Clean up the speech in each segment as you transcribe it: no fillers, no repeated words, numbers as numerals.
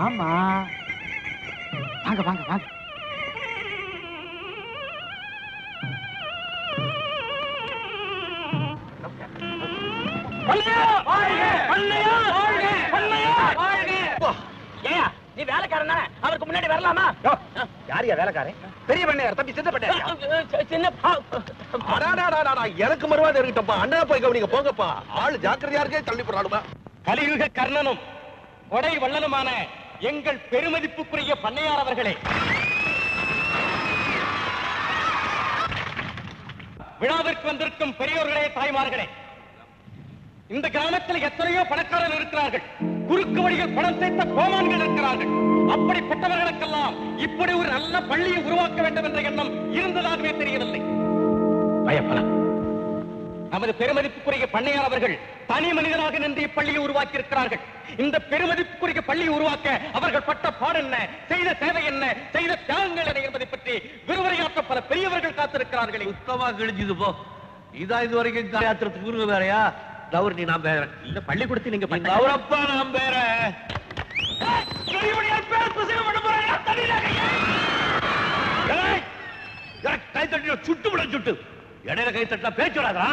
ஆமா, வாங்க வாங்க வாங்க. நீ வேலைக்காரன் தானே, அவருக்கு முன்னாடி வரலாமா? யாரியா வேலைக்காரன்? பெரிய பண்ணையார் தம்பி சின்ன பண்ணையார். சின்ன எனக்கு மறுவாத இருக்கட்டப்பா. அண்ணா போய் கவனிங்க போங்கப்பா. ஆளு ஜாக்கிரதையா இருக்கே, தள்ளி போறானுமா. கலியுக கர்ணனும் கொடை வள்ளலுமான எங்கள் பெருமதிப்புக்குரிய பண்ணையார் அவர்களே, விழாவிற்கு வந்திருக்கும் பெரியோர்களே, தாய்மார்களே, இந்த கிராமத்தில் எத்தனையோ பணக்காரர்கள் இருக்கிறார்கள், குறுக்கு வழியில் பணம் சேர்த்த கோமான்கள் இருக்கிறார்கள். அப்படிப்பட்டவர்களுக்கெல்லாம் இப்படி ஒரு நல்ல பள்ளியை உருவாக்க வேண்டும் என்ற எண்ணம் இருந்ததாகவே தெரியவில்லை. பயப்பலாம். நமது பெருமதிப்புக்குரிய பண்ணையார் அவர்கள் தனி மனிதனாக நின்று இப்பள்ளியை உருவாக்கி இருக்கிறார்கள். இந்த பெருமதிப்புக்குரிய பள்ளியை உருவாக்க அவர்கள் பட்ட பாடு என்ன, செய்த சேவை என்ன, செய்த தியாகங்கள் என்ன என்பதை பற்றி விரிவுரையாற்ற பல பெரியவர்கள் காத்திருக்கிறார்கள். சுத்தமா கிழிஞ்சது போ. இதான் இது வரைக்கும் காத்திரத்துக்கு ஊருங்க வேறையா? தவறு நீ நான் பேரன். இந்த பள்ளிக்கூடத்தில் நீங்க கௌரப்பா நான் பேரன். கை தட்டி சுட்டு விட சுட்டு இடையில கை தட்டா பேச்சு வராதா?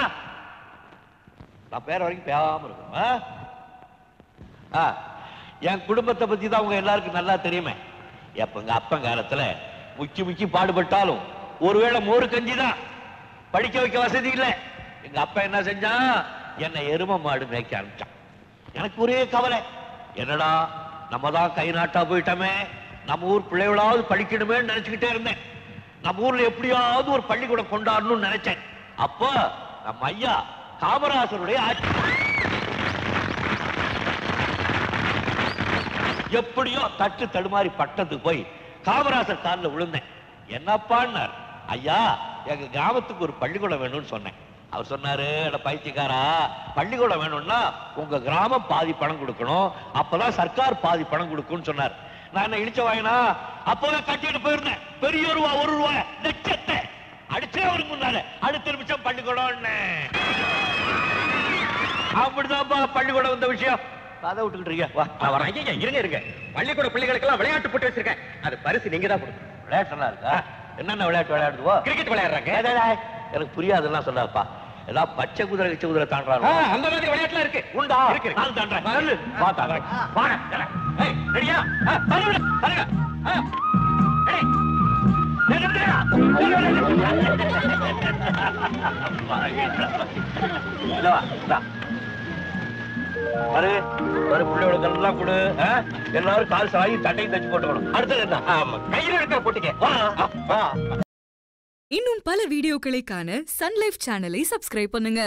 நான் பேர வரைக்கும் பேசாம இருக்கணும். என் குடும்பத்தை பத்தி தான் உங்க எல்லாருக்கும் நல்லா தெரியுமே. எப்ப எங்க அப்பன் காலத்துல முக்கி முக்கி பாடுபட்டாலும் ஒருவேளை மோரு கஞ்சி தான், படிக்க வைக்க வசதி இல்லை. எங்க அப்பா என்ன செஞ்சான், என்னை எரும மாடு மேய்க்க ஆரம்பிச்சான். எனக்கு ஒரே கவலை, என்னடா நம்ம தான் கை நாட்டா போயிட்டோமே, நம்ம ஊர் பிள்ளைகளாவது படிக்கணுமே நினைச்சுக்கிட்டே இருந்தேன். நம்ம ஊர்ல எப்படியாவது ஒரு பள்ளிக்கூடம் கொண்டாடணும்னு நினைச்சேன். அப்ப நம்ம ஐயா காமராசருடைய ஆட்சி. எப்படியோ தட்டு தடுமாறி பட்டத்துக்கு போய் காமராசர் காலில் விழுந்தேன். என்னப்பான்னார், ஐயா எங்க கிராமத்துக்கு ஒரு பள்ளிக்கூடம் வேணும்னு சொன்னேன். அவர் சொன்னாரு, பைத்தியக்காரா, பள்ளிக்கூடம் வேணும்னா உங்க கிராமம் பாதி பணம் கொடுக்கணும், அப்பதான் சர்க்கார் பாதி பணம் கொடுக்கும்னு சொன்னார். நான் என்ன இழிச்ச வாங்கினா அப்பதான் கட்டிட்டு போயிருந்தேன். பெரிய ரூபா, 1 ரூபா லட்சத்தை அடிச்சே அவருக்கு முன்னால அடுத்த நிமிஷம் பள்ளிக்கூடம். அப்படிதான்ப்பா பள்ளிக்கூடம் வந்த விஷயம். அதை விட்டுக்கிட்டு இருக்கீங்க. இருங்க இருங்க, பள்ளிக்கூட பிள்ளைகளுக்கு எல்லாம் விளையாட்டு போட்டு வச்சிருக்கேன், அது பரிசு நீங்க தான் கொடுக்கணும். விளையாட்டு நல்லா இருக்கா? என்னென்ன விளையாட்டு விளையாடுவோ? கிரிக்கெட் விளையாடுறாங்க. எனக்கு புரியாதுலாம் சொல்லாப்பா. ஏதாவது பச்சை குதிரை கிச்ச குதிரை தாண்டாரு, அந்த மாதிரி விளையாட்டுல இருக்கு. உண்டா? இருக்கு. நான் தாண்டறேன். பாத்தா வாடா. ஏய் ரெடியா? பாருங்க பாருங்க. ஏய் நில்லுடா. இல்ல வா. பாரு பாரு, புள்ளையோட எல்லாம் கொடு. எல்லாரும் கால் சாயி தட்டையும் தச்சு போட்டுக்கணும். அடுத்தது என்ன? ஆமா, கையில இருக்கிற போட்டுக்க. இன்னும் பல வீடியோக்களை காண சன் லைஃப் சேனலை சப்ஸ்கிரைப் பண்ணுங்க.